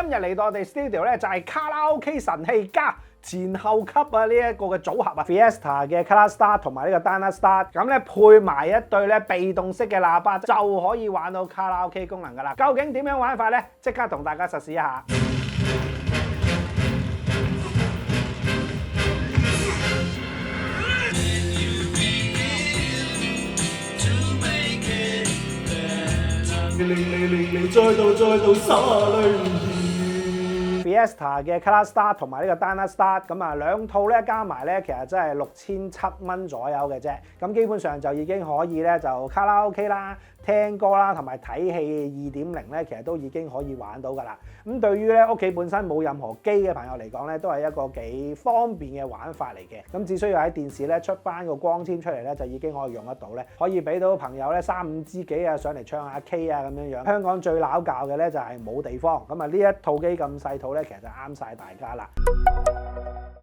今日嚟到我哋 studio 咧就係卡拉 OK 神器加前後級啊呢一個嘅組合啊 ，Fiesta 嘅 Color Start 同埋呢個 Dana Start， 咁咧配埋一對咧被動式嘅喇叭就可以玩到卡拉 OK 功能噶啦。究竟點樣玩法咧？即刻同大家實試一下。再度沙淚 Fiesta 嘅 Color Start 同埋呢個 Dana Start， 咁啊兩套咧加埋咧，其實真係6700蚊左右嘅啫。咁基本上就已經可以咧就卡拉 OK 啦、聽歌啦同埋睇戲2.0咧，其實都已經可以玩到噶啦。咁對於咧屋企本身冇任何機嘅朋友嚟講咧，都係一個幾方便嘅玩法嚟嘅。咁只需要喺電視咧出翻個光纖出嚟咧，就已經可以用得到咧，可以俾到朋友咧3、5知己啊上嚟唱下 K 啊咁樣樣。香港最撈教嘅咧就係冇地方，咁啊呢一套機咁細套咧，其實就啱晒大家啦。